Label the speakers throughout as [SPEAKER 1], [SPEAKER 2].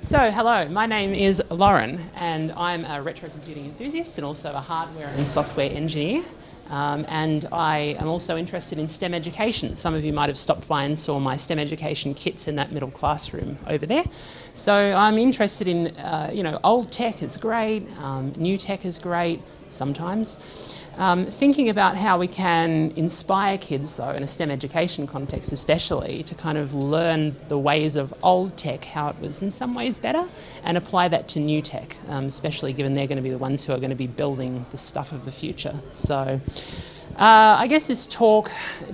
[SPEAKER 1] So, hello, my name is Lauren and I'm a retrocomputing enthusiast and also a hardware and software engineer. And I am also interested in STEM education. Some of you might have stopped by and saw my STEM education kits in that middle classroom over there. So I'm interested in, old tech is great, new tech is great sometimes. Thinking about how we can inspire kids, though, in a STEM education context especially, to kind of learn the ways of old tech, how it was in some ways better, and apply that to new tech, especially given they're going to be the ones who are going to be building the stuff of the future. So I guess this talk,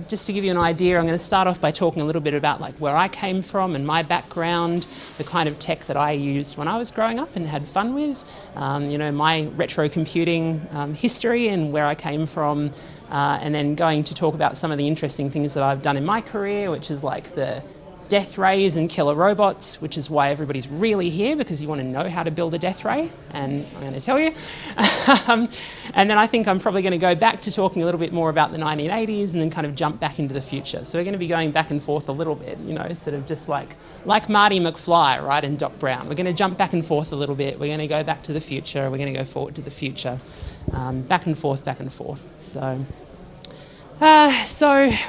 [SPEAKER 1] just to give you an idea, I'm going to start off by talking a little bit about like where I came from and my background, the kind of tech that I used when I was growing up and had fun with, my retrocomputing history and where I came from, and then going to talk about some of the interesting things that I've done in my career, which is like the death rays and killer robots, which is why everybody's really here, because you want to know how to build a death ray, and I'm going to tell you. And then I think I'm probably going to go back to talking a little bit more about the 1980s and then kind of jump back into the future. So we're going to be going back and forth a little bit, sort of just like Marty McFly, right, and Doc Brown. We're going to jump back and forth a little bit. We're going to go back to the future. We're going to go forward to the future. Back and forth, back and forth. So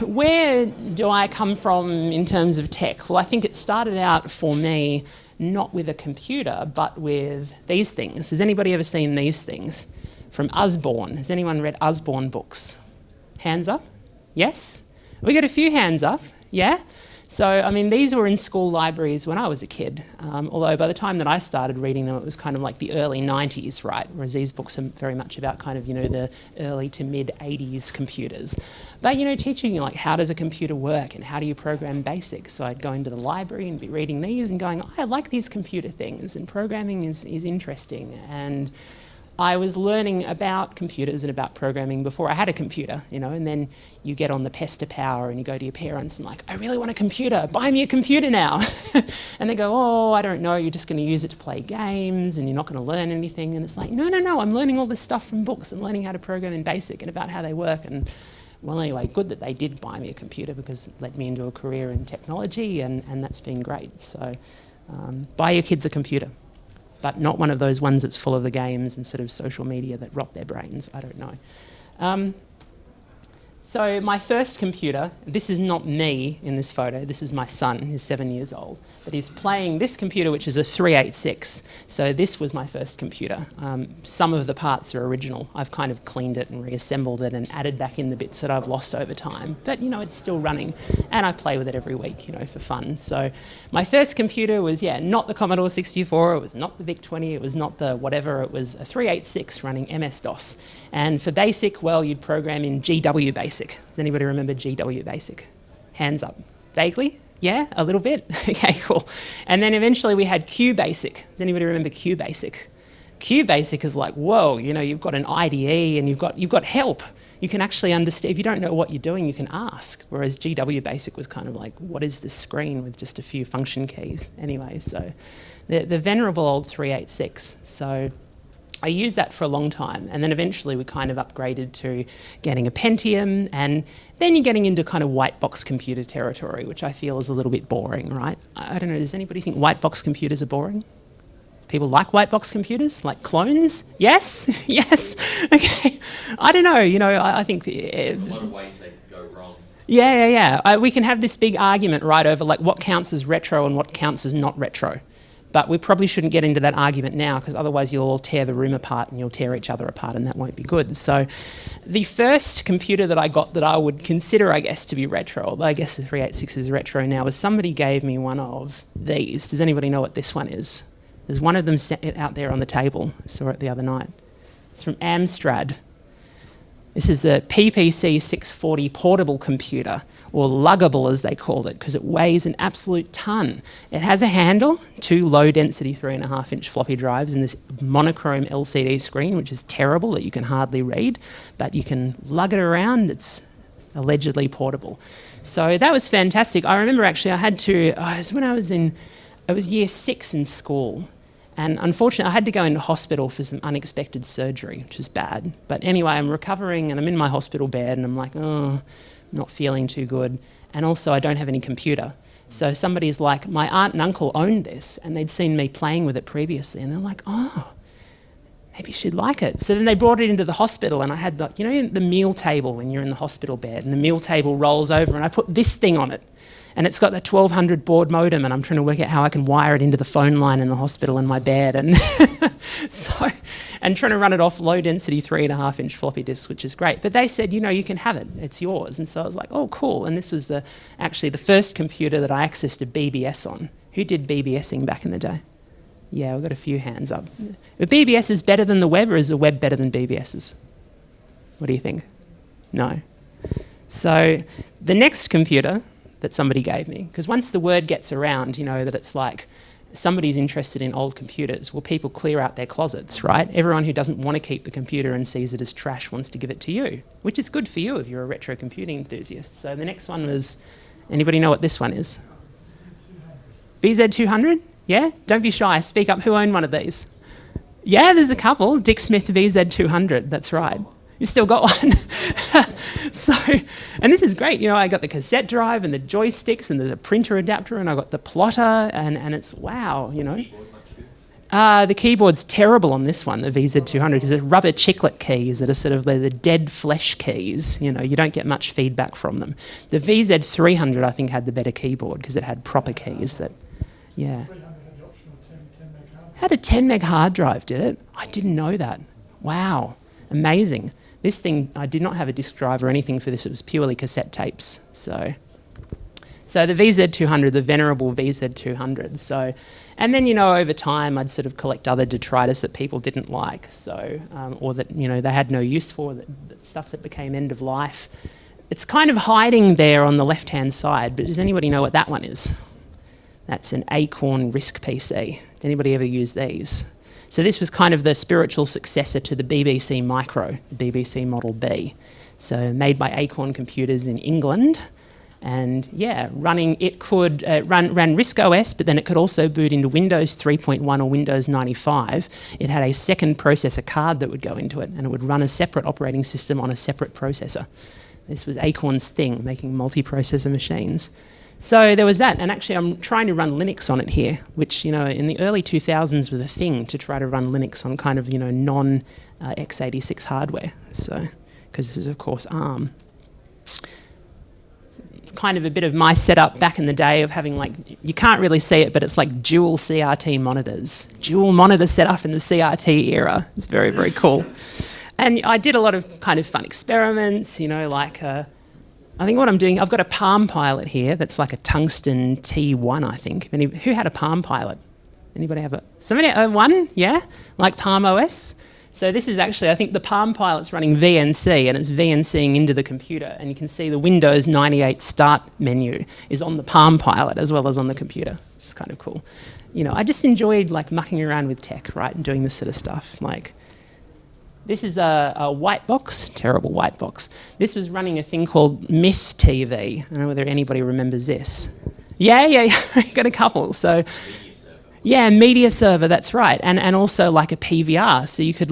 [SPEAKER 1] where do I come from in terms of tech? Well, I think it started out for me not with a computer, but with these things. Has anybody ever seen these things? From Usborne. Has anyone read Usborne books? Hands up? Yes? We got a few hands up, yeah? So, these were in school libraries when I was a kid, although by the time that I started reading them, it was kind of like the early 90s, right? Whereas these books are very much about kind of, the early to mid 80s computers. But, teaching you like how does a computer work and how do you program BASIC? So I'd go into the library and be reading these and going, I like these computer things and programming is interesting. And I was learning about computers and about programming before I had a computer, and then you get on the Pester Power and you go to your parents and like, I really want a computer, buy me a computer now. And they go, oh, I don't know, you're just going to use it to play games and you're not going to learn anything. And it's like, no, I'm learning all this stuff from books and learning how to program in BASIC and about how they work. And well, anyway, good that they did buy me a computer because it led me into a career in technology and that's been great. So buy your kids a computer, but not one of those ones that's full of the games and sort of social media that rot their brains. I don't know. So my first computer, this is not me in this photo, this is my son, who's 7 years old, but he's playing this computer, which is a 386. So this was my first computer. Some of the parts are original. I've kind of cleaned it and reassembled it and added back in the bits that I've lost over time. But, it's still running. And I play with it every week, for fun. So my first computer was, not the Commodore 64, it was not the VIC-20, it was not the whatever, it was a 386 running MS-DOS. And for BASIC, well, you'd program in GW BASIC. Does anybody remember GW BASIC? Hands up. Vaguely? Yeah, a little bit? Okay, cool. And then eventually we had QBasic. Does anybody remember QBasic? QBasic is like, whoa, you've got an IDE and you've got help. You can actually understand, if you don't know what you're doing, you can ask. Whereas GW BASIC was kind of like, what is this screen with just a few function keys? Anyway, so the venerable old 386. So I used that for a long time, and then eventually we kind of upgraded to getting a Pentium, and then you're getting into kind of white box computer territory, which I feel is a little bit boring, right? I don't know, does anybody think white box computers are boring? People like white box computers, like clones? Yes? Yes? Okay. I don't know, I think
[SPEAKER 2] there's a lot of ways they could go wrong.
[SPEAKER 1] Yeah. We can have this big argument, right, over like what counts as retro and what counts as not retro. But we probably shouldn't get into that argument now because otherwise you'll all tear the room apart and you'll tear each other apart and that won't be good. So the first computer that I got that I would consider, I guess, to be retro, although I guess the 386 is retro now, was somebody gave me one of these. Does anybody know what this one is? There's one of them out there on the table. I saw it the other night. It's from Amstrad. This is the PPC 640 portable computer, or luggable as they called it, because it weighs an absolute ton. It has a handle, 2 low-density 3.5-inch floppy drives, and this monochrome LCD screen, which is terrible that you can hardly read, but you can lug it around. It's allegedly portable. So that was fantastic. I remember actually it was year 6 in school. And unfortunately, I had to go into hospital for some unexpected surgery, which is bad. But anyway, I'm recovering and I'm in my hospital bed and I'm like, oh, not feeling too good. And also I don't have any computer. So somebody's like, my aunt and uncle owned this, and they'd seen me playing with it previously, and they're like, oh, maybe she'd like it. So then they brought it into the hospital, and I had the meal table when you're in the hospital bed, and the meal table rolls over, and I put this thing on it. And it's got the 1200 baud modem, and I'm trying to work out how I can wire it into the phone line in the hospital in my bed. And and trying to run it off low-density 3.5-inch floppy disks, which is great. But they said, you can have it. It's yours. And so I was like, oh, cool. And this was actually the first computer that I accessed a BBS on. Who did BBSing back in the day? Yeah, we've got a few hands up. Are BBS better than the web, or is the web better than BBSs? What do you think? No. So the next computer that somebody gave me, because once the word gets around, that it's like somebody's interested in old computers, well, people clear out their closets, right? Everyone who doesn't want to keep the computer and sees it as trash wants to give it to you, which is good for you if you're a retro computing enthusiast. So the next one was, anybody know what this one is? VZ200? Yeah? Don't be shy, speak up. Who owned one of these? Yeah, there's a couple. Dick Smith VZ200, that's right. You still got one. So, and this is great. I got the cassette drive and the joysticks, and there's a printer adapter, and I got the plotter, and it's wow, The keyboard's terrible on this one, the VZ200, because it's rubber chiclet keys that are sort of the dead flesh keys. You don't get much feedback from them. The VZ300, I think, had the better keyboard because it had proper keys that, yeah. Had a 10 meg hard drive, did it? I didn't know that. Wow, amazing. This thing, I did not have a disk drive or anything for this. It was purely cassette tapes. So the VZ200, the venerable VZ200. So, and then, over time, I'd sort of collect other detritus that people didn't like. So, or that, they had no use for, that stuff that became end of life. It's kind of hiding there on the left-hand side, but does anybody know what that one is? That's an Acorn RISC PC. Did anybody ever use these? So this was kind of the spiritual successor to the BBC Micro, the BBC Model B. So made by Acorn Computers in England. And yeah, it could ran RISC OS, but then it could also boot into Windows 3.1 or Windows 95. It had a second processor card that would go into it, and it would run a separate operating system on a separate processor. This was Acorn's thing, making multi-processor machines. So there was that, and actually I'm trying to run Linux on it here, which, in the early 2000s was a thing to try to run Linux on kind of, non-x86 hardware. So, because this is, of course, ARM. It's kind of a bit of my setup back in the day of having, you can't really see it, but it's like dual CRT monitors. Dual monitor setup in the CRT era. It's very, very cool. And I did a lot of kind of fun experiments, I think what I'm doing, I've got a Palm Pilot here that's like a tungsten T1, I think. Who had a Palm Pilot? Anybody have somebody one? Yeah? Like Palm OS? So this is actually, I think the Palm Pilot's running VNC, and it's VNCing into the computer, and you can see the Windows 98 start menu is on the Palm Pilot as well as on the computer. It's kind of cool. I just enjoyed mucking around with tech, right, and doing this sort of stuff. This is a white box, terrible white box. This was running a thing called Myth TV. I don't know whether anybody remembers this. Yeah, got a couple. So, yeah, media server, that's right. And also like a PVR. So you could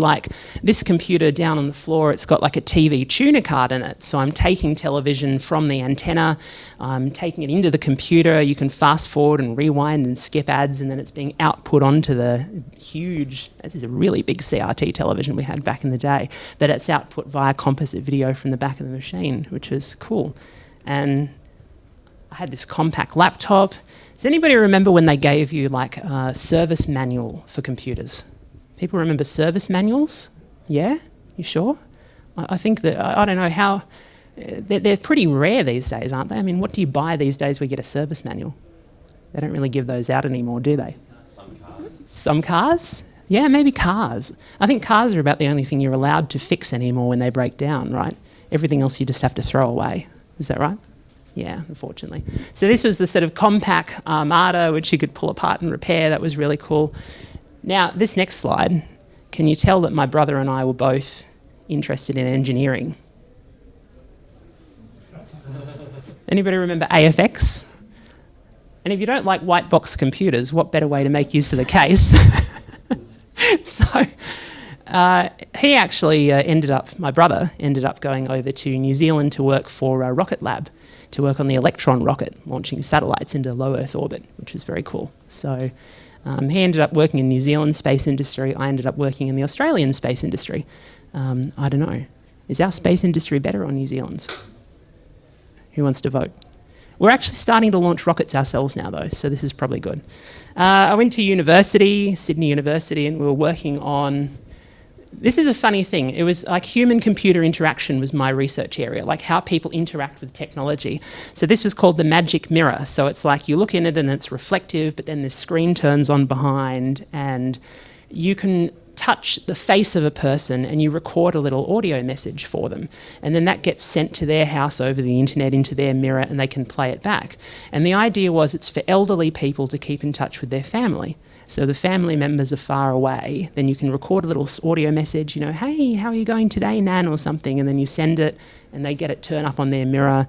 [SPEAKER 1] this computer down on the floor, it's got like a TV tuner card in it. So I'm taking television from the antenna, I'm taking it into the computer. You can fast forward and rewind and skip ads, and then it's being output onto the huge, this is a really big CRT television we had back in the day, but it's output via composite video from the back of the machine, which is cool. And I had this compact laptop. Does anybody remember when they gave you a service manual for computers? People remember service manuals? Yeah? You sure? I think that, I don't know how, they're pretty rare these days, aren't they? I mean, what do you buy these days where you get a service manual? They don't really give those out anymore, do they?
[SPEAKER 2] Some cars.
[SPEAKER 1] Some cars? Yeah, maybe cars. I think cars are about the only thing you're allowed to fix anymore when they break down, right? Everything else you just have to throw away. Is that right? Yeah, unfortunately. So this was the sort of compact Armada, which you could pull apart and repair. That was really cool. Now, this next slide, can you tell that my brother and I were both interested in engineering? Anybody remember AFX? And if you don't like white box computers, what better way to make use of the case? So he actually my brother ended up going over to New Zealand to work for Rocket Lab to work on the Electron rocket, launching satellites into low Earth orbit, which was very cool. So he ended up working in New Zealand space industry. I ended up working in the Australian space industry. I don't know. Is our space industry better or New Zealand's? Who wants to vote? We're actually starting to launch rockets ourselves now, though, so this is probably good. I went to university, Sydney University, and we were working on... This is a funny thing. It was like human-computer interaction was my research area, like how people interact with technology. So this was called the magic mirror. So it's like you look in it and it's reflective, but then the screen turns on behind, and you can touch the face of a person and you record a little audio message for them. And then that gets sent to their house over the internet into their mirror, and they can play it back. And the idea was it's for elderly people to keep in touch with their family. So the family members are far away, then you can record a little audio message, you know, hey, how are you going today, Nan, or something, and then you send it and they get it turn up on their mirror.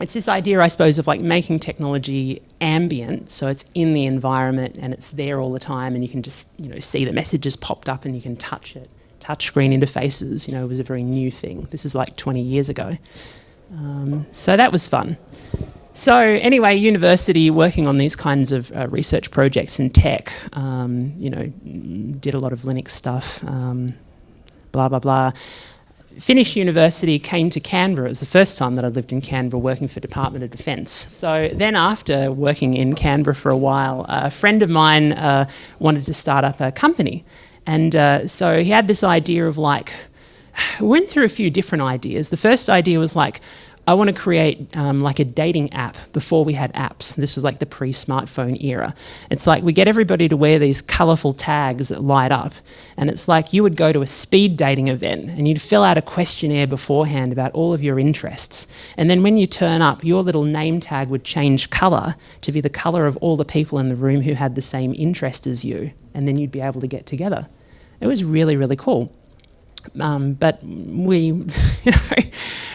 [SPEAKER 1] It's this idea, I suppose, of like making technology ambient, so it's in the environment and it's there all the time, and you can just, you know, see the messages popped up and you can touch it. Touchscreen interfaces, you know, was a very new thing. This is like 20 years ago. So that was fun. So anyway, university, working on these kinds of research projects in tech, you know, did a lot of Linux stuff, blah, blah, blah. Finished university, came to Canberra. It was the first time that I'd lived in Canberra working for Department of Defence. So then after working in Canberra for a while, a friend of mine wanted to start up a company. And so he had this idea of like, went through a few different ideas. The first idea was like, I want to create like a dating app before we had apps. This was like the pre-smartphone era. It's like we get everybody to wear these colourful tags that light up, and it's like you would go to a speed dating event and you'd fill out a questionnaire beforehand about all of your interests. And then when you turn up, your little name tag would change colour to be the colour of all the people in the room who had the same interest as you, and then you'd be able to get together. It was really, really cool. But we, you know,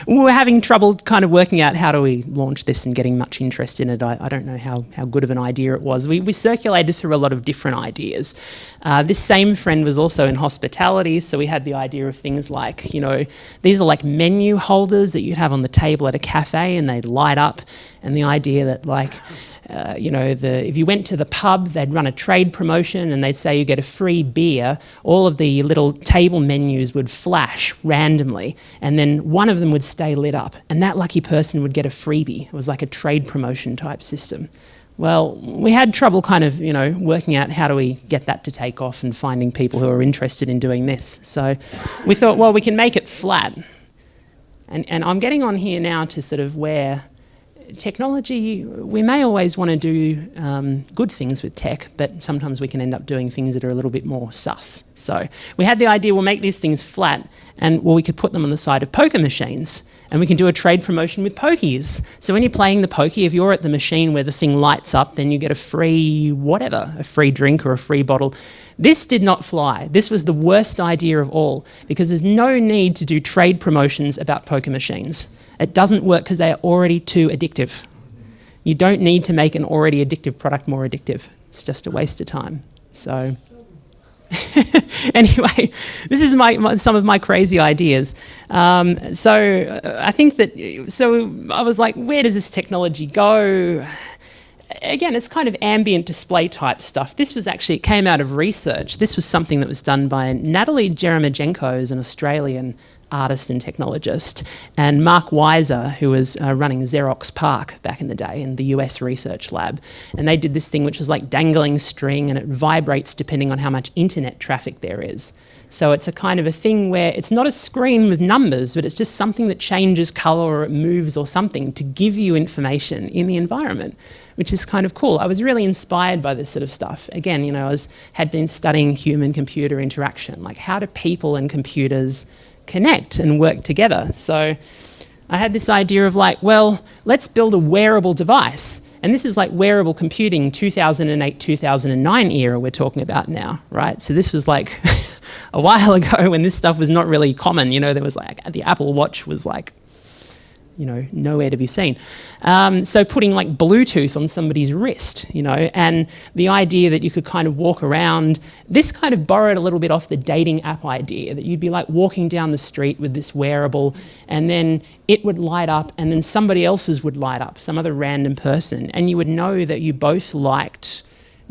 [SPEAKER 1] we were having trouble kind of working out how do we launch this and getting much interest in it. I don't know how good of an idea it was. We circulated through a lot of different ideas. This same friend was also in hospitality, so we had the idea of things like, you know, these are like menu holders that you'd have on the table at a cafe and they'd light up, and the idea that like, you know, if you went to the pub, they'd run a trade promotion and they'd say you get a free beer. All of the little table menus would flash randomly, and then one of them would stay lit up, and that lucky person would get a freebie. It was like a trade promotion type system. Well, we had trouble kind of, you know, working out how do we get that to take off and finding people who are interested in doing this. So we thought, well, we can make it flat. And I'm getting on here now to sort of where technology, we may always want to do good things with tech, but sometimes we can end up doing things that are a little bit more sus. So we had the idea, we'll make these things flat, and well, we could put them on the side of poker machines, and we can do a trade promotion with pokies. So when you're playing the pokey, if you're at the machine where the thing lights up, then you get a free whatever, a free drink or a free bottle. This did not fly. This was the worst idea of all, because there's no need to do trade promotions about poker machines. It doesn't work because they are already too addictive. You don't need to make an already addictive product more addictive. It's just a waste of time. So anyway, this is some of my crazy ideas. So I think that, so I was like, where does this technology go? Again, it's kind of ambient display type stuff. This was actually, it came out of research. This was something that was done by Natalie Jeremijenko, who's an Australian artist and technologist, and Mark Weiser, who was running Xerox PARC back in the day in the US research lab. And they did this thing which was like dangling string, and it vibrates depending on how much internet traffic there is. So it's a kind of a thing where it's not a screen with numbers, but it's just something that changes colour or it moves or something to give you information in the environment, which is kind of cool. I was really inspired by this sort of stuff. Again, you know, I had been studying human-computer interaction, like how do people and computers connect and work together. So I had this idea of like, well, let's build a wearable device. And this is like wearable computing 2008, 2009 era we're talking about now, right? So this was like a while ago when this stuff was not really common. You know, there was like, the Apple Watch was like, nowhere to be seen. So putting like Bluetooth on somebody's wrist, and the idea that you could kind of walk around, this kind of borrowed a little bit off the dating app idea, that you'd be like walking down the street with this wearable and then it would light up and then somebody else's would light up, some other random person, and you would know that you both liked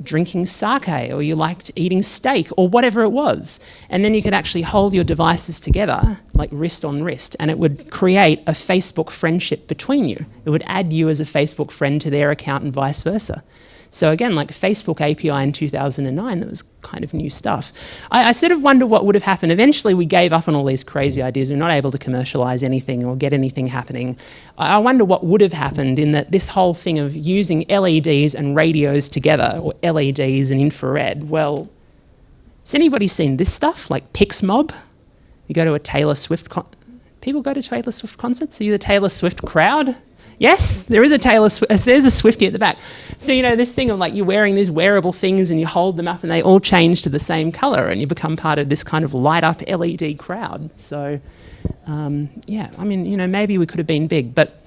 [SPEAKER 1] drinking sake or you liked eating steak or whatever it was. And then you could actually hold your devices together, like wrist on wrist, and it would create a Facebook friendship between you. It would add you as a Facebook friend to their account and vice versa. So again, like Facebook API in 2009, that was kind of new stuff. I sort of wonder what would have happened. Eventually we gave up on all these crazy ideas. We're not able to commercialise anything or get anything happening. I wonder what would have happened in that this whole thing of using LEDs and radios together, or LEDs and infrared. Well, has anybody seen this stuff, like PixMob? You go to a Taylor Swift people go to Taylor Swift concerts? Are you the Taylor Swift crowd? Yes, there is a Taylor Swift, there's a Swiftie at the back. So, this thing of like you're wearing these wearable things and you hold them up and they all change to the same colour and you become part of this kind of light up LED crowd. So, maybe we could have been big, but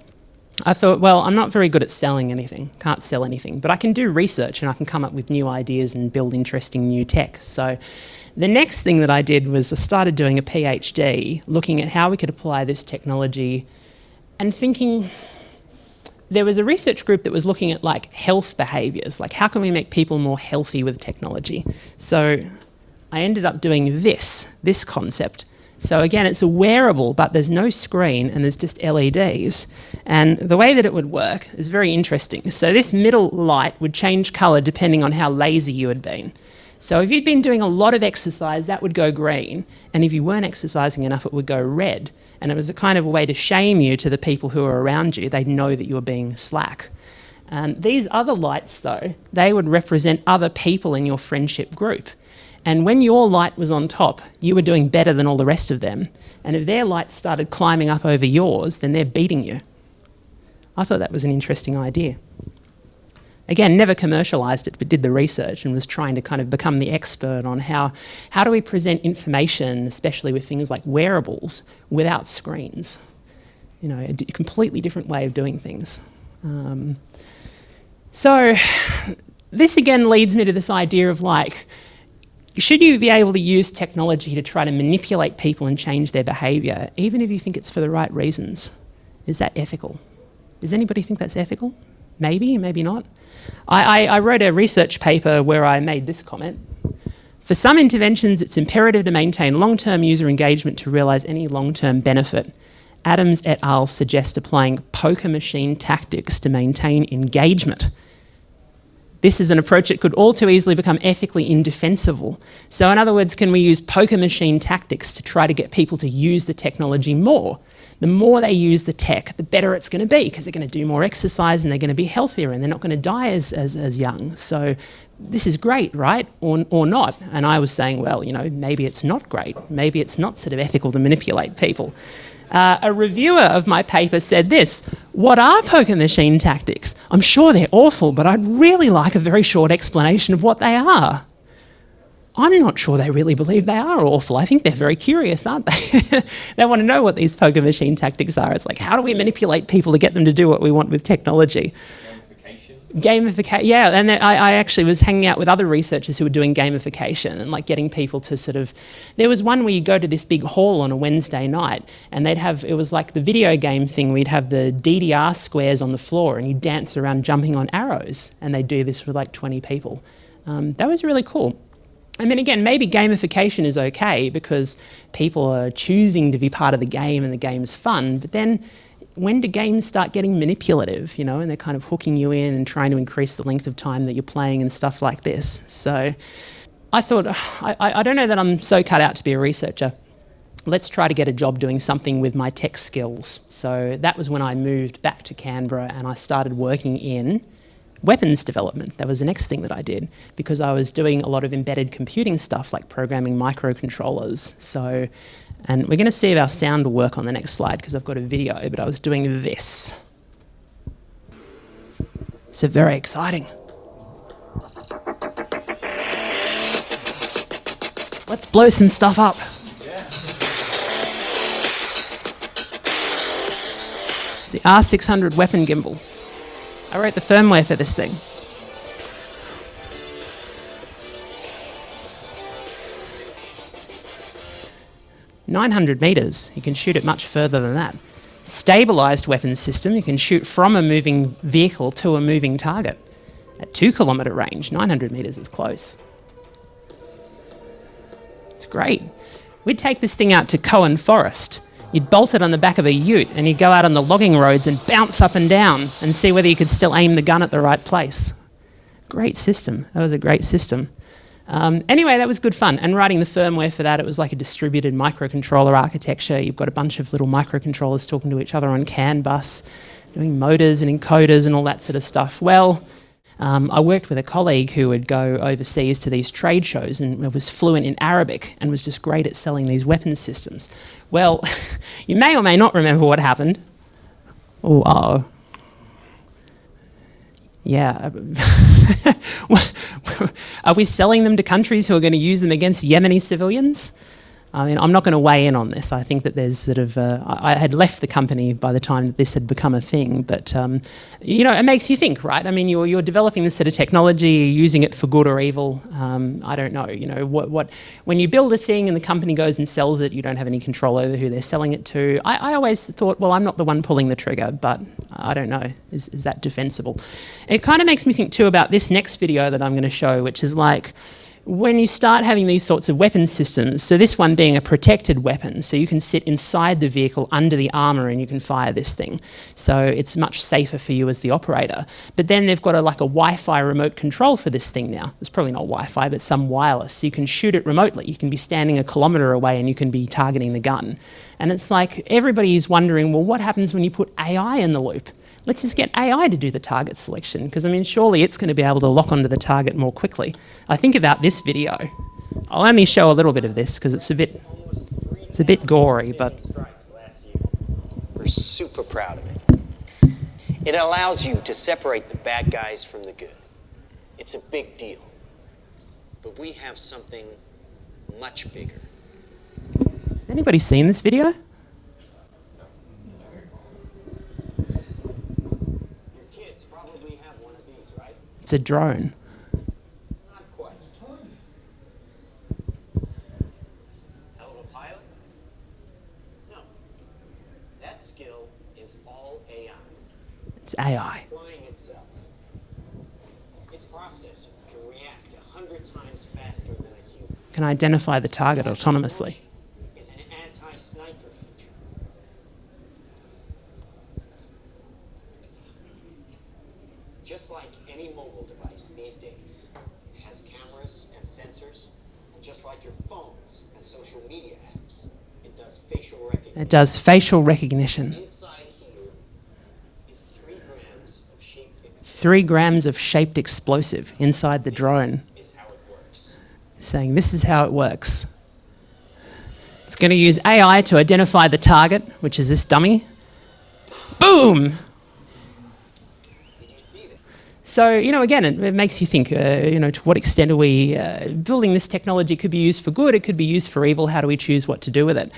[SPEAKER 1] I thought, well, I'm not very good at selling anything, can't sell anything, but I can do research and I can come up with new ideas and build interesting new tech. So the next thing that I did was I started doing a PhD looking at how we could apply this technology and thinking, there was a research group that was looking at like health behaviours, like how can we make people more healthy with technology? So I ended up doing this concept. So again, it's a wearable, but there's no screen and there's just LEDs. And the way that it would work is very interesting. So this middle light would change colour depending on how lazy you had been. So if you'd been doing a lot of exercise, that would go green. And if you weren't exercising enough, it would go red. And it was a kind of a way to shame you to the people who are around you. They'd know that you were being slack. These other lights, though, they would represent other people in your friendship group. And when your light was on top, you were doing better than all the rest of them. And if their lights started climbing up over yours, then they're beating you. I thought that was an interesting idea. Again, never commercialised it, but did the research and was trying to kind of become the expert on how do we present information, especially with things like wearables, without screens. A completely different way of doing things. So this again leads me to this idea of like, should you be able to use technology to try to manipulate people and change their behaviour, even if you think it's for the right reasons? Is that ethical? Does anybody think that's ethical? Maybe, maybe not. I wrote a research paper where I made this comment. For some interventions, it's imperative to maintain long-term user engagement to realise any long-term benefit. Adams et al. Suggest applying poker machine tactics to maintain engagement. This is an approach that could all too easily become ethically indefensible. So in other words, can we use poker machine tactics to try to get people to use the technology more? The more they use the tech, the better it's going to be because they're going to do more exercise and they're going to be healthier and they're not going to die as young. So this is great, right? Or not. And I was saying, well, maybe it's not great. Maybe it's not sort of ethical to manipulate people. A reviewer of my paper said this: what are poker machine tactics? I'm sure they're awful, but I'd really like a very short explanation of what they are. I'm not sure they really believe they are awful. I think they're very curious, aren't they? They want to know what these poker machine tactics are. It's like, how do we manipulate people to get them to do what we want with technology? Gamification, yeah. And I actually was hanging out with other researchers who were doing gamification and like getting people to sort of... There was one where you go to this big hall on a Wednesday night and it was like the video game thing. We'd have the DDR squares on the floor and you dance around jumping on arrows, and they do this with like 20 people. That was really cool. I mean, again, maybe gamification is okay because people are choosing to be part of the game and the game's fun, but then when do games start getting manipulative, and they're kind of hooking you in and trying to increase the length of time that you're playing and stuff like this? So I thought, I don't know that I'm so cut out to be a researcher. Let's try to get a job doing something with my tech skills. So that was when I moved back to Canberra and I started working in weapons development. That was the next thing that I did because I was doing a lot of embedded computing stuff like programming microcontrollers. So, and we're going to see if our sound will work on the next slide because I've got a video, but I was doing this. So very exciting. Let's blow some stuff up. R600 weapon gimbal. I wrote the firmware for this thing. "900 metres, you can shoot it much further than that. Stabilised weapons system, you can shoot from a moving vehicle to a moving target. At 2 kilometre range, 900 metres is close. It's great. We'd take this thing out to Cohen Forest. You'd bolt it on the back of a ute and you'd go out on the logging roads and bounce up and down and see whether you could still aim the gun at the right place. Great system. That was a great system. Anyway, that was good fun. And writing the firmware for that, it was like a distributed microcontroller architecture. You've got a bunch of little microcontrollers talking to each other on CAN bus, doing motors and encoders and all that sort of stuff. Well, I worked with a colleague who would go overseas to these trade shows and was fluent in Arabic and was just great at selling these weapons systems. Well, you may or may not remember what happened. Oh, uh-oh. Yeah. Are we selling them to countries who are going to use them against Yemeni civilians? I mean, I'm not going to weigh in on this. I think that there's sort of... I had left the company by the time that this had become a thing, but, you know, it makes you think, right? I mean, you're developing this sort of technology, you're using it for good or evil. I don't know, you know, when you build a thing and the company goes and sells it, you don't have any control over who they're selling it to. I always thought, well, I'm not the one pulling the trigger, but I don't know, is that defensible? It kind of makes me think too about this next video that I'm going to show, which is like, when you start having these sorts of weapon systems, so this one being a protected weapon, so you can sit inside the vehicle under the armour and you can fire this thing. So it's much safer for you as the operator. But then they've got like a Wi-Fi remote control for this thing now. It's probably not Wi-Fi, but some wireless. So you can shoot it remotely. You can be standing a kilometre away and you can be targeting the gun. And it's like everybody is wondering, well, what happens when you put AI in the loop? Let's just get AI to do the target selection, because I mean, surely it's going to be able to lock onto the target more quickly. I think about this video. I'll only show a little bit of this because it's a bit gory, but
[SPEAKER 3] we're super proud of it. It allows you to separate the bad guys from the good. It's a big deal. But we have something much bigger.
[SPEAKER 1] Has anybody seen this video? It's a drone.
[SPEAKER 3] Not quite. Hell of a pilot? No. That skill is all AI.
[SPEAKER 1] It's AI.
[SPEAKER 3] It's flying itself. Its processor can react 100 times faster than a human.
[SPEAKER 1] Can identify the target autonomously.
[SPEAKER 3] Is an anti-sniper feature. Just like any mobile device these days, it has cameras and sensors, and just like your phones and social media apps, it does facial recognition.
[SPEAKER 1] It does facial recognition.
[SPEAKER 3] Inside here is 3 grams of shaped explosive.
[SPEAKER 1] 3 grams of shaped explosive inside the drone.
[SPEAKER 3] This is how it works.
[SPEAKER 1] Saying this is how it works. It's going to use AI to identify the target, which is this dummy. Boom! So, you know, again, it makes you think, you know, to what extent are we building this technology? It could be used for good, it could be used for evil. How do we choose what to do with it?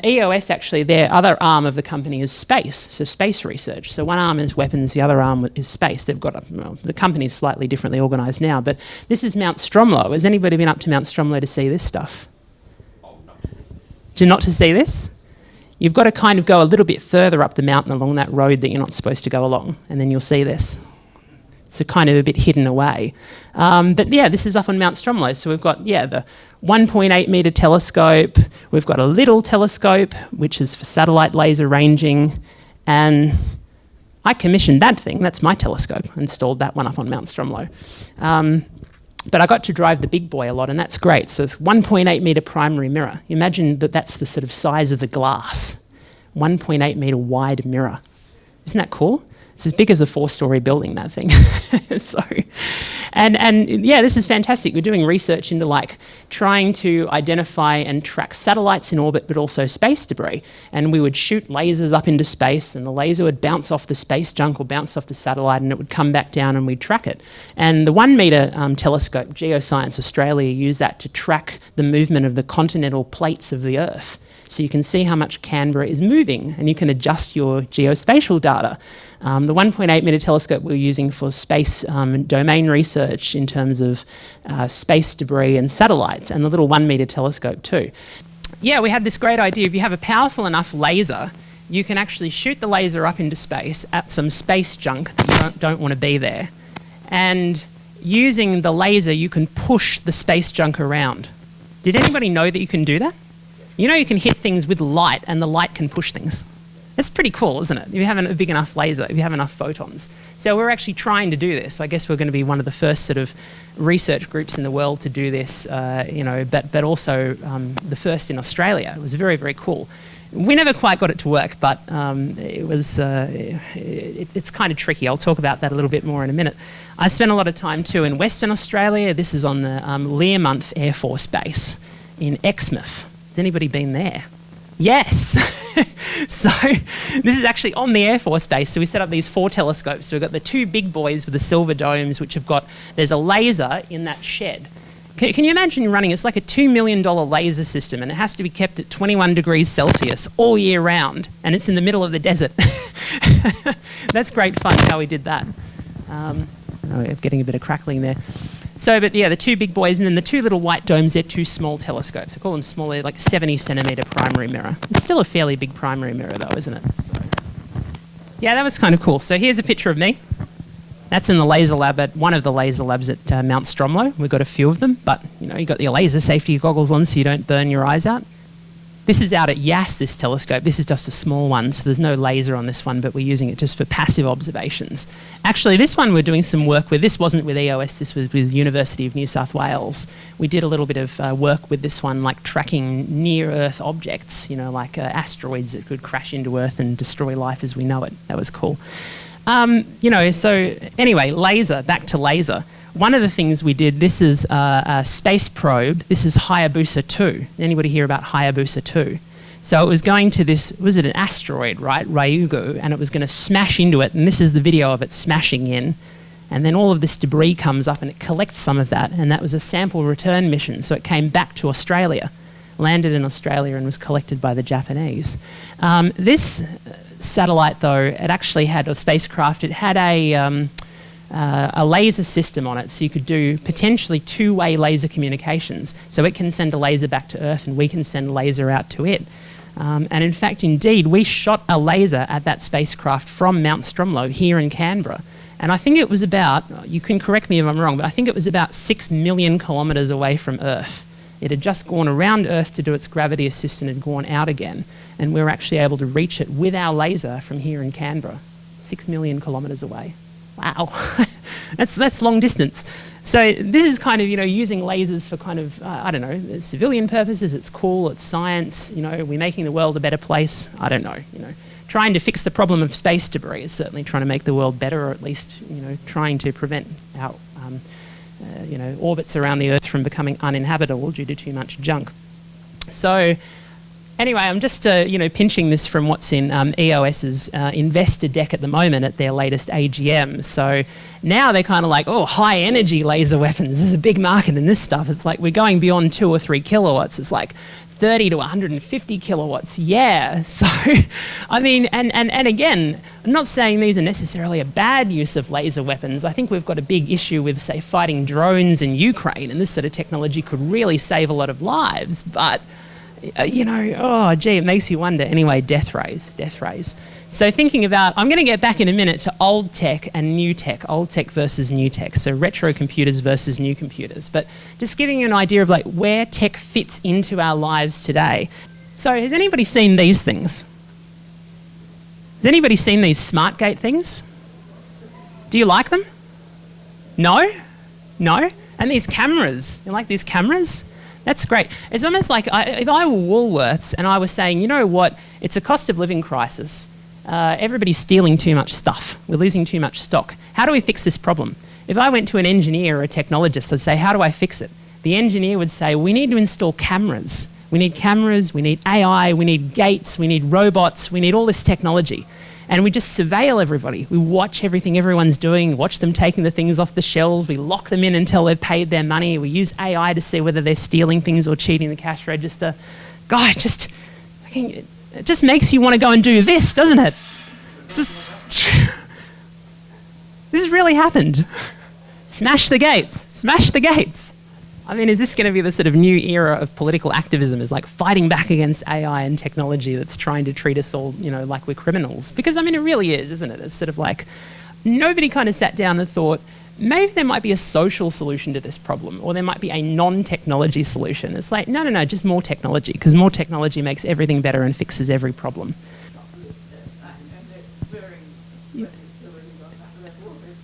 [SPEAKER 1] EOS, actually, their other arm of the company is space, so space research. So one arm is weapons, the other arm is space. They've got, well, the company is slightly differently organised now, but this is Mount Stromlo. Has anybody been up to Mount Stromlo to see this stuff? Not to see this? You've got to kind of go a little bit further up the mountain along that road that you're not supposed to go along, and then you'll see this. So kind of a bit hidden away. But yeah, this is up on Mount Stromlo. So we've got, yeah, the 1.8 metre telescope. We've got a little telescope, which is for satellite laser ranging. And I commissioned that thing. That's my telescope. Installed that one up on Mount Stromlo. But I got to drive the big boy a lot, and that's great. So it's 1.8 metre primary mirror. Imagine that that's the sort of size of the glass. 1.8 metre wide mirror. Isn't that cool? It's as big as a 4-story building, that thing. So, and yeah, this is fantastic. We're doing research into like trying to identify and track satellites in orbit, but also space debris. And we would shoot lasers up into space, and the laser would bounce off the space junk or bounce off the satellite, and it would come back down, and we'd track it. And the 1 metre telescope, Geoscience Australia, used that to track the movement of the continental plates of the Earth. So you can see how much Canberra is moving, and you can adjust your geospatial data. The 1.8 metre telescope we're using for space domain research in terms of space debris and satellites, and the little 1 metre telescope too. Yeah, we had this great idea. If you have a powerful enough laser, you can actually shoot the laser up into space at some space junk that you don't want to be there. And using the laser, you can push the space junk around. Did anybody know that you can do that? You know you can hit things with light, and the light can push things. That's pretty cool, isn't it? If you have a big enough laser, if you have enough photons. So we're actually trying to do this. I guess we're going to be one of the first sort of research groups in the world to do this, but also the first in Australia. It was very, very cool. We never quite got it to work, but it's kind of tricky. I'll talk about that a little bit more in a minute. I spent a lot of time too in Western Australia. This is on the Learmonth Air Force Base in Exmouth. Has anybody been there? Yes. So this is actually on the Air Force Base. So we set up these 4 telescopes. So we've got the 2 big boys with the silver domes, which have got, there's a laser in that shed. Can you imagine running, it's like a $2 million laser system, and it has to be kept at 21 degrees Celsius all year round, and it's in the middle of the desert. That's great fun how we did that. I'm getting a bit of crackling there. So, but yeah, the 2 big boys, and then the 2 little white domes, they're 2 small telescopes. I call them smaller, like 70 centimetre primary mirror. It's still a fairly big primary mirror though, isn't it? So, yeah, that was kind of cool. So here's a picture of me. That's in the laser lab at one of the laser labs at Mount Stromlo. We've got a few of them, but you know, you've got your laser safety goggles on so you don't burn your eyes out. This is out at YAS, this telescope. This is just a small one, so there's no laser on this one, but we're using it just for passive observations. Actually, this one we're doing some work with. This wasn't with EOS, this was with University of New South Wales. We did a little bit of work with this one, like tracking near-Earth objects, you know, like asteroids that could crash into Earth and destroy life as we know it. That was cool. So anyway, laser, back to laser. One of the things we did, this is a space probe. This is Hayabusa 2. Anybody hear about Hayabusa 2? So it was going to this, was it an asteroid, right, Ryugu, and it was going to smash into it, and this is the video of it smashing in. And then all of this debris comes up and it collects some of that, and that was a sample return mission. So it came back to Australia, landed in Australia and was collected by the Japanese. This satellite, though, it actually had a spacecraft. It had a laser system on it, so you could do potentially 2-way laser communications. So it can send a laser back to Earth and we can send laser out to it. And in fact, indeed, we shot a laser at that spacecraft from Mount Stromlo here in Canberra. And I think it was about, you can correct me if I'm wrong, but I think it was about 6 million kilometres away from Earth. It had just gone around Earth to do its gravity assist and had gone out again. And we were actually able to reach it with our laser from here in Canberra, 6 million kilometres away. Wow, that's long distance. So this is kind of, using lasers for kind of, civilian purposes. It's cool, it's science, we're making the world a better place. I don't know, Trying to fix the problem of space debris is certainly trying to make the world better, or at least, trying to prevent our, orbits around the Earth from becoming uninhabitable due to too much junk. So anyway, I'm just, pinching this from what's in EOS's investor deck at the moment at their latest AGM. So now they're kind of like, oh, high energy laser weapons. There's a big market in this stuff. It's like we're going beyond 2 or 3 kilowatts. It's like 30 to 150 kilowatts. Yeah. So, I mean, and again, I'm not saying these are necessarily a bad use of laser weapons. I think we've got a big issue with, say, fighting drones in Ukraine, and this sort of technology could really save a lot of lives. But it makes you wonder. Anyway, death rays. So thinking about, I'm going to get back in a minute to old tech and new tech, old tech versus new tech, so retro computers versus new computers. But just giving you an idea of like where tech fits into our lives today. So has anybody seen these things? Has anybody seen these smart gate things? Do you like them? No? And these cameras, you like these cameras? That's great. It's almost like if I were Woolworths and I was saying, you know what, it's a cost of living crisis Everybody's stealing too much stuff. We're losing too much stock. How do we fix this problem? If I went to an engineer or a technologist, I'd say, how do I fix it? The engineer would say, we need to install cameras. We need cameras, we need AI, we need gates, we need robots, we need all this technology. And we just surveil everybody. We watch everything everyone's doing, watch them taking the things off the shelves, we lock them in until they've paid their money, we use AI to see whether they're stealing things or cheating the cash register. God, it just makes you want to go and do this, doesn't it? This has really happened. Smash the gates, smash the gates. I mean, is this going to be the sort of new era of political activism, is like fighting back against AI and technology that's trying to treat us all, like we're criminals? Because, I mean, it really is, isn't it? It's sort of like nobody kind of sat down and thought, maybe there might be a social solution to this problem, or there might be a non-technology solution. It's like, no, just more technology, because more technology makes everything better and fixes every problem.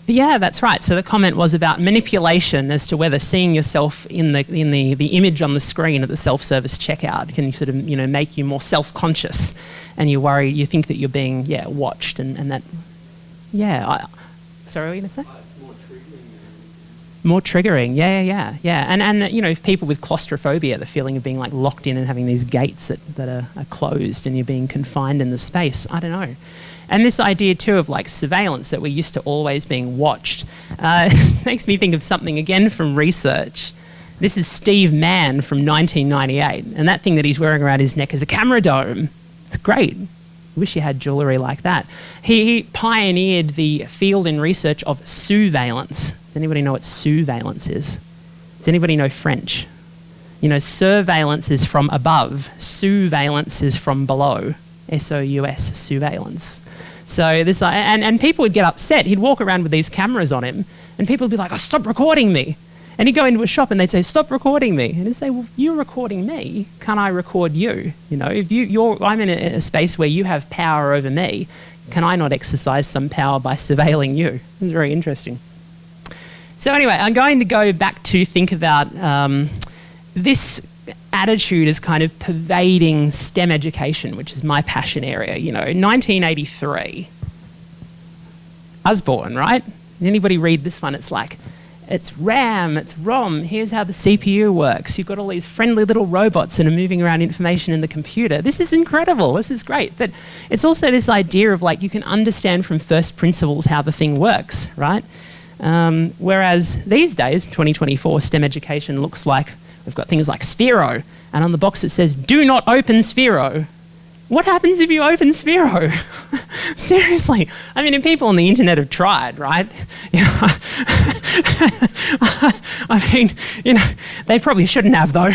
[SPEAKER 1] Yeah, that's right. So the comment was about manipulation as to whether seeing yourself in the image on the screen at the self-service checkout can sort of make you more self-conscious, and you think that you're being watched, and that sorry, what were you going to say? More triggering, yeah. And if people with claustrophobia, the feeling of being like locked in and having these gates that are closed and you're being confined in the space, I don't know. And this idea too of like surveillance, that we're used to always being watched. This makes me think of something again from research. This is Steve Mann from 1998, and that thing that he's wearing around his neck is a camera dome. It's great. I wish you had jewellery like that. He pioneered the field in research of surveillance. Does anybody know what surveillance is? Does anybody know French? Surveillance is from above. Surveillance is from below. S-O-U-S, surveillance. So this, and people would get upset. He'd walk around with these cameras on him, and people would be like, "Oh, stop recording me!" And he'd go into a shop, and they'd say, "Stop recording me!" And he'd say, "Well, you're recording me. Can I record you? If I'm in a space where you have power over me. Can I not exercise some power by surveilling you?" It was very interesting. So anyway, I'm going to go back to think about this attitude is kind of pervading STEM education, which is my passion area. 1983, I was born, right? Anybody read this one? It's like, it's RAM, it's ROM, here's how the CPU works. You've got all these friendly little robots that are moving around information in the computer. This is incredible, this is great. But it's also this idea of like, you can understand from first principles how the thing works, right? Whereas these days, 2024, STEM education looks like we've got things like Sphero, and on the box it says, "Do not open Sphero." What happens if you open Sphero? Seriously. I mean, and people on the internet have tried, right? They probably shouldn't have, though.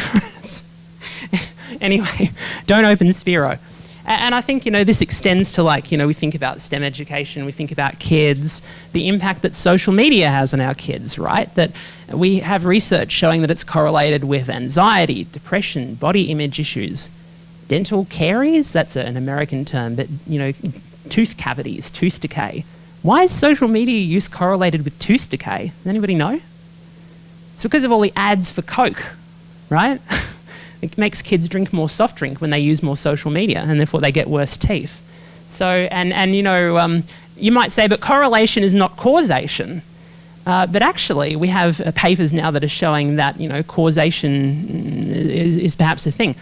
[SPEAKER 1] Anyway, don't open Sphero. And I think, this extends to we think about STEM education, we think about kids, the impact that social media has on our kids, right? That we have research showing that it's correlated with anxiety, depression, body image issues, dental caries, that's an American term, but, tooth cavities, tooth decay. Why is social media use correlated with tooth decay? Does anybody know? It's because of all the ads for Coke, right? It makes kids drink more soft drink when they use more social media, and therefore they get worse teeth. So, you might say, but correlation is not causation. But actually, we have papers now that are showing that, causation is perhaps a thing.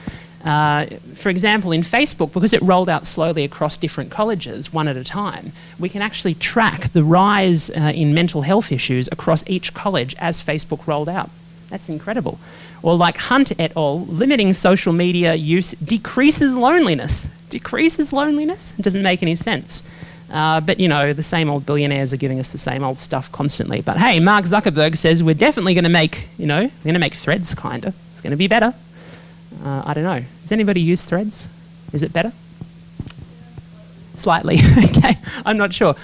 [SPEAKER 1] For example, in Facebook, because it rolled out slowly across different colleges, one at a time, we can actually track the rise in mental health issues across each college as Facebook rolled out. That's incredible. Or like Hunt et al., limiting social media use decreases loneliness. Decreases loneliness? It doesn't make any sense. But, the same old billionaires are giving us the same old stuff constantly. But hey, Mark Zuckerberg says we're definitely going to make, we're going to make Threads, kind of. It's going to be better. I don't know. Does anybody use Threads? Is it better? Slightly. Okay, I'm not sure.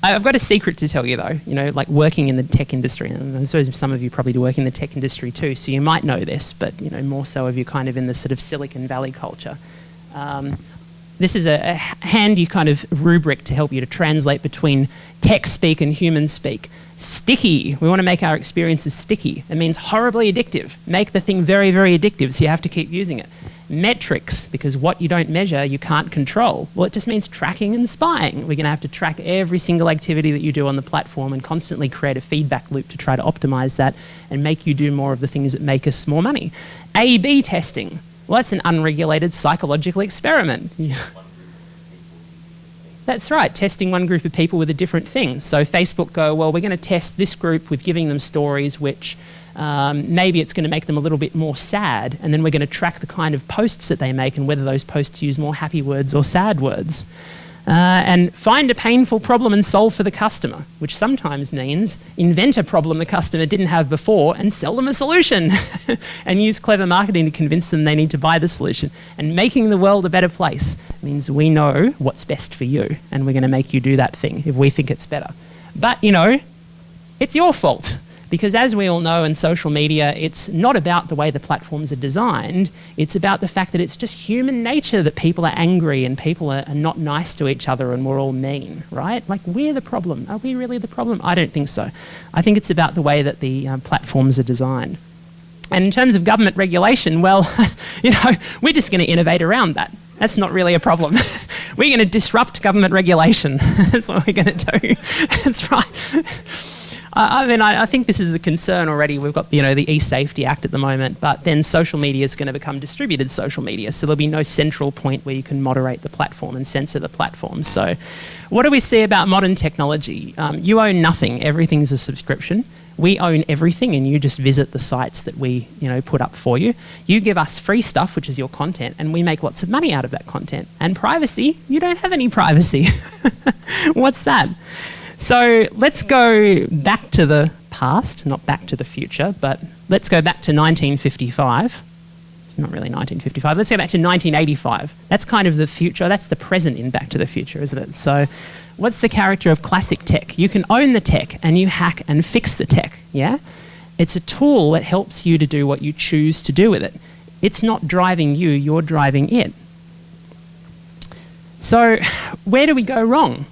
[SPEAKER 1] I've got a secret to tell you though, like working in the tech industry, and I suppose some of you probably do work in the tech industry too, so you might know this, but more so if you're kind of in the sort of Silicon Valley culture. This is a handy kind of rubric to help you to translate between tech speak and human speak. Sticky. We want to make our experiences sticky. It means horribly addictive. Make the thing very, very addictive, so you have to keep using it. Metrics, because what you don't measure, you can't control. Well, it just means tracking and spying. We're going to have to track every single activity that you do on the platform and constantly create a feedback loop to try to optimize that and make you do more of the things that make us more money. A/B testing. Well, that's an unregulated psychological experiment. That's right, testing one group of people with a different thing. So Facebook go, well, we're going to test this group with giving them stories which maybe it's going to make them a little bit more sad, and then we're going to track the kind of posts that they make and whether those posts use more happy words or sad words. And find a painful problem and solve for the customer, which sometimes means invent a problem the customer didn't have before and sell them a solution and use clever marketing to convince them they need to buy the solution. And making the world a better place means we know what's best for you and we're going to make you do that thing if we think it's better. But, you know, it's your fault. Because as we all know in social media, it's not about the way the platforms are designed, it's about the fact that it's just human nature that people are angry and people are not nice to each other and we're all mean, right? Like, we're the problem. Are we really the problem? I don't think so. I think it's about the way that the platforms are designed. And in terms of government regulation, well, you know, we're just going to innovate around that. That's not really a problem. We're going to disrupt government regulation. That's what we're going to do. That's right. I mean, I think this is a concern already. We've got, you know, the eSafety Act at the moment, but then social media is going to become distributed social media, so there'll be no central point where you can moderate the platform and censor the platform. So what do we see about modern technology? You own nothing. Everything's a subscription. We own everything, and you just visit the sites that we, you know, put up for you. You give us free stuff, which is your content, and we make lots of money out of that content. And privacy, you don't have any privacy. What's that? So let's go back to the past, not back to the future, but let's go back to 1955. Not really 1955. Let's go back to 1985. That's kind of the future. That's the present in Back to the Future, isn't it? So what's the character of classic tech? You can own the tech and you hack and fix the tech, yeah? It's a tool that helps you to do what you choose to do with it. It's not driving you, you're driving it. So where do we go wrong?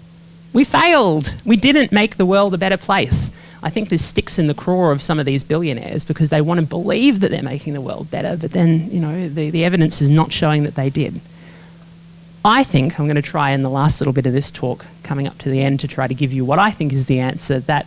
[SPEAKER 1] We failed. We didn't make the world a better place. I think this sticks in the craw of some of these billionaires because they want to believe that they're making the world better, but then, you know, the evidence is not showing that they did. I think I'm going to try in the last little bit of this talk, coming up to the end, to try to give you what I think is the answer, that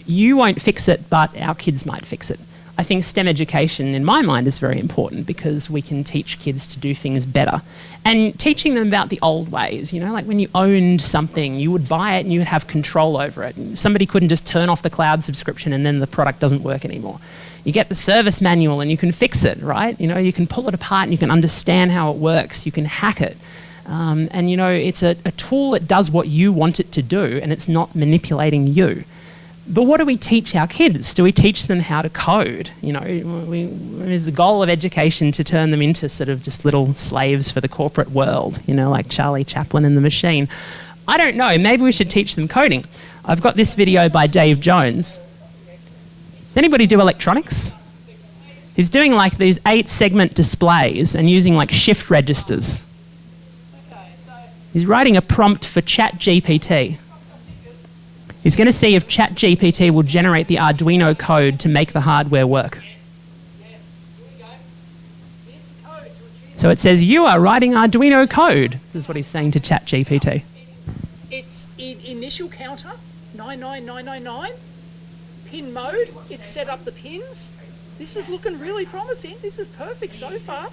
[SPEAKER 1] you won't fix it, but our kids might fix it. I think STEM education, in my mind, is very important because we can teach kids to do things better. And teaching them about the old ways, you know, like when you owned something, you would buy it and you would have control over it. Somebody couldn't just turn off the cloud subscription and then the product doesn't work anymore. You get the service manual and you can fix it, right? You know, you can pull it apart and you can understand how it works. You can hack it. And, you know, it's a tool that does what you want it to do and it's not manipulating you. But what do we teach our kids? Do we teach them how to code? You know, is the goal of education to turn them into sort of just little slaves for the corporate world, you know, like Charlie Chaplin and the Machine? I don't know. Maybe we should teach them coding. I've got this video by Dave Jones. Does anybody do electronics? He's doing like these 8-segment displays and using like shift registers. He's writing a prompt for ChatGPT. He's going to see if ChatGPT will generate the Arduino code to make the hardware work. So it says, you are writing Arduino code. This is what he's saying to ChatGPT.
[SPEAKER 4] It's in initial counter, 99999. Pin mode, it's set up the pins. This is looking really promising. This is perfect so far.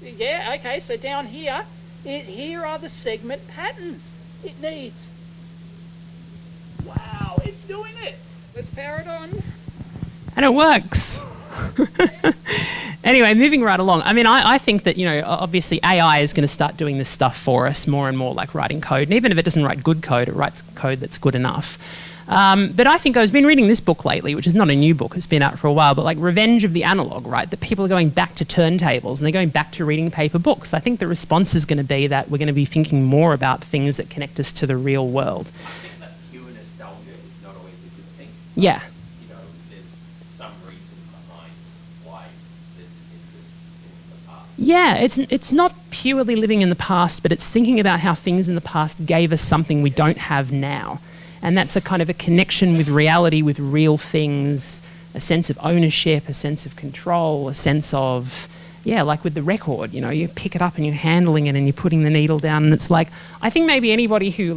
[SPEAKER 4] Yeah, okay, so down here, here are the segment patterns it needs. Wow, it's doing it. Let's power it on.
[SPEAKER 1] And it works. Anyway, moving right along. I mean, I think that, you know, obviously AI is going to start doing this stuff for us more and more, like writing code. And even if it doesn't write good code, it writes code that's good enough. But I think I've been reading this book lately, which is not a new book, it's been out for a while, but like Revenge of the Analog, right? That people are going back to turntables and they're going back to reading paper books. I think the response is going to be that we're going to be thinking more about things that connect us to the real world. Yeah.
[SPEAKER 2] You know, there's some reason behind why there's this interest in the past.
[SPEAKER 1] Yeah, it's not purely living in the past, but it's thinking about how things in the past gave us something we don't have now. And that's a kind of a connection with reality, with real things, a sense of ownership, a sense of control, a sense of, yeah, like with the record, you pick it up and you're handling it and you're putting the needle down, and it's like, I think maybe anybody who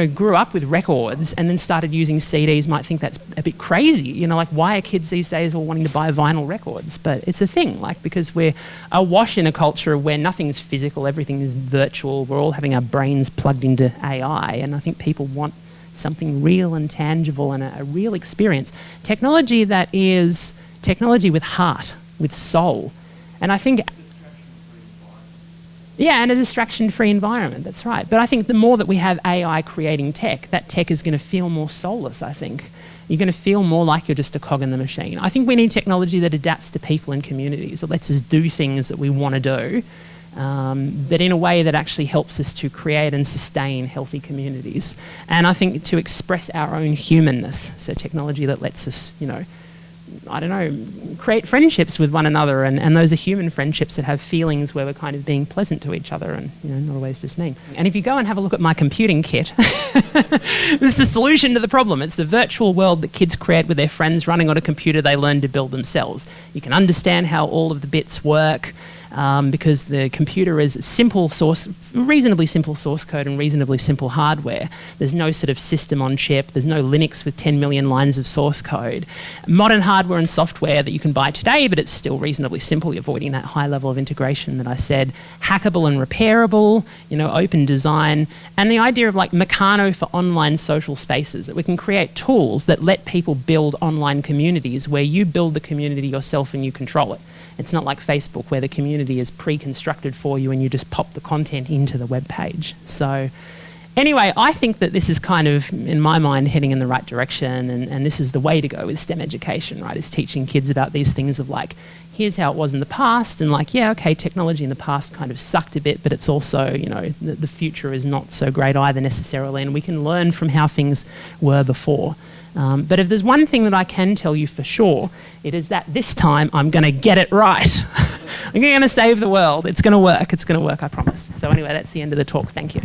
[SPEAKER 1] grew up with records and then started using CDs might think that's a bit crazy, like why are kids these days all wanting to buy vinyl records? But it's a thing, because we're awash in a culture where nothing's physical, everything is virtual, we're all having our brains plugged into AI, and I think people want something real and tangible and a real experience. Technology that is technology with heart, with soul. And I think, yeah, and a distraction-free environment, that's right. But I think the more that we have AI creating tech, that tech is going to feel more soulless, I think. You're going to feel more like you're just a cog in the machine. I think we need technology that adapts to people and communities, that lets us do things that we want to do, but in a way that actually helps us to create and sustain healthy communities. And I think to express our own humanness, so technology that lets us, create friendships with one another, and those are human friendships that have feelings where we're kind of being pleasant to each other and, not always just mean. And if you go and have a look at my computing kit, this is the solution to the problem. It's the virtual world that kids create with their friends running on a computer they learn to build themselves. You can understand how all of the bits work, because the computer is reasonably simple source code and reasonably simple hardware. There's no sort of system on chip. There's no Linux with 10 million lines of source code. Modern hardware and software that you can buy today, but it's still reasonably simple, avoiding that high level of integration that I said. Hackable and repairable, open design, and the idea of Meccano for online social spaces, that we can create tools that let people build online communities where you build the community yourself and you control it. It's not like Facebook where the community is pre-constructed for you and you just pop the content into the web page. So anyway, I think that this is kind of, in my mind, heading in the right direction, and this is the way to go with STEM education, right? Is teaching kids about these things of here's how it was in the past, and technology in the past kind of sucked a bit, but it's also, the future is not so great either necessarily, and we can learn from how things were before. But if there's one thing that I can tell you for sure, it is that this time I'm going to get it right. I'm going to save the world. It's going to work. It's going to work, I promise. So anyway, that's the end of the talk. Thank you.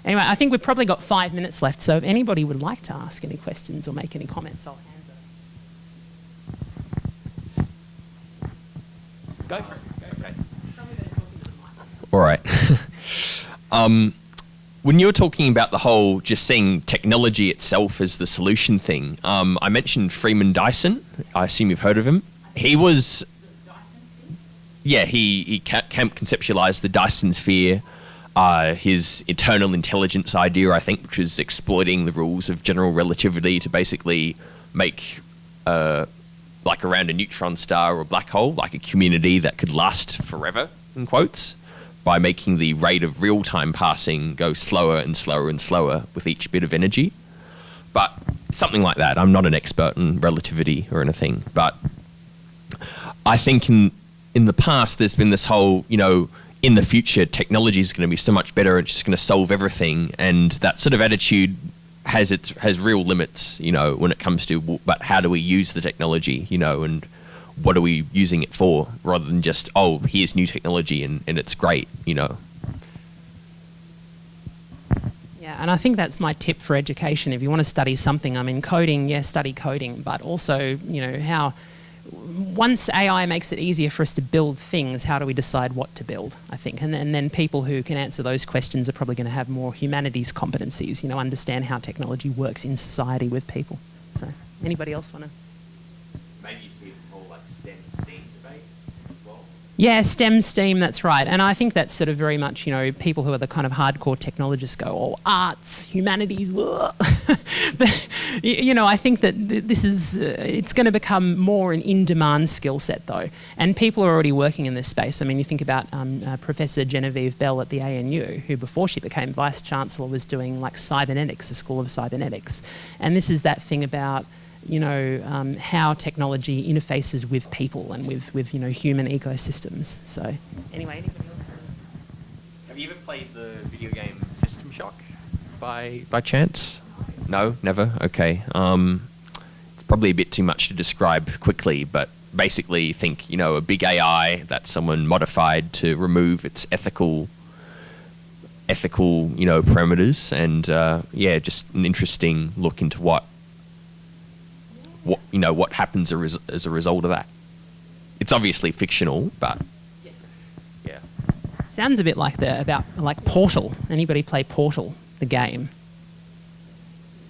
[SPEAKER 1] Anyway, I think we've probably got 5 minutes left, so if anybody would like to ask any questions or make any comments, I'll hand it. Go for it.
[SPEAKER 2] Okay.
[SPEAKER 5] All right. When you were talking about the whole just seeing technology itself as the solution thing, I mentioned Freeman Dyson. I assume you've heard of him. He was, he conceptualized the Dyson sphere, his eternal intelligence idea, I think, which was exploiting the rules of general relativity to basically make, around a neutron star or black hole, like a community that could last forever, in quotes, by making the rate of real-time passing go slower and slower and slower with each bit of energy. But something like that. I'm not an expert in relativity or anything, but I think in the past there's been this whole, in the future technology is going to be so much better, it's just going to solve everything, and that sort of attitude has real limits, when it comes to, but how do we use the technology, and what are we using it for, rather than just, here's new technology and it's great, Yeah,
[SPEAKER 1] and I think that's my tip for education. If you want to study something, coding, study coding, but also, how once AI makes it easier for us to build things, how do we decide what to build, I think? And then people who can answer those questions are probably going to have more humanities competencies, understand how technology works in society with people. So, anybody else want to?
[SPEAKER 2] Maybe you see it more like STEM debate as well.
[SPEAKER 1] Yeah, STEM, STEAM, that's right. And I think that's sort of very much, people who are the kind of hardcore technologists go, arts, humanities, but, I think that this is, it's going to become more an in-demand skill set though. And people are already working in this space. You think about Professor Genevieve Bell at the ANU, who before she became Vice-Chancellor was doing cybernetics, the School of Cybernetics. And this is that thing about, how technology interfaces with people and with human ecosystems. So, anyway, anybody else?
[SPEAKER 5] Have you ever played the video game System Shock by chance? No, never. Okay. It's probably a bit too much to describe quickly, but basically, think a big AI that someone modified to remove its ethical parameters, and just an interesting look into what what happens as a result of that. It's obviously fictional, but yeah.
[SPEAKER 1] Sounds a bit like like Portal. Anybody play Portal, the game?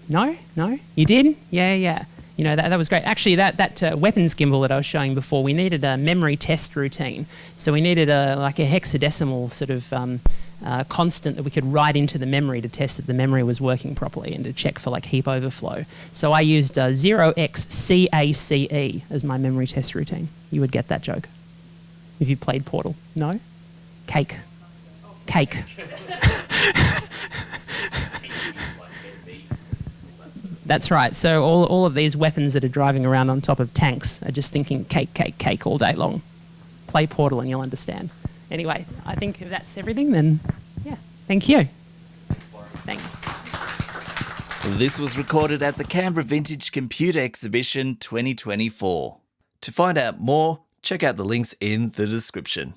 [SPEAKER 1] No? You did? Yeah. That was great. Actually, that weapons gimbal that I was showing before, we needed a memory test routine. So we needed a hexadecimal sort of constant that we could write into the memory to test that the memory was working properly and to check for heap overflow. So I used 0xCACE as my memory test routine. You would get that joke if you played Portal. No? Cake. That's right. So all of these weapons that are driving around on top of tanks are just thinking cake all day long. Play Portal and you'll understand. Anyway, I think if that's everything, then yeah, thank you. Thanks.
[SPEAKER 6] This was recorded at the Canberra Vintage Computer Exhibition 2024. To find out more, check out the links in the description.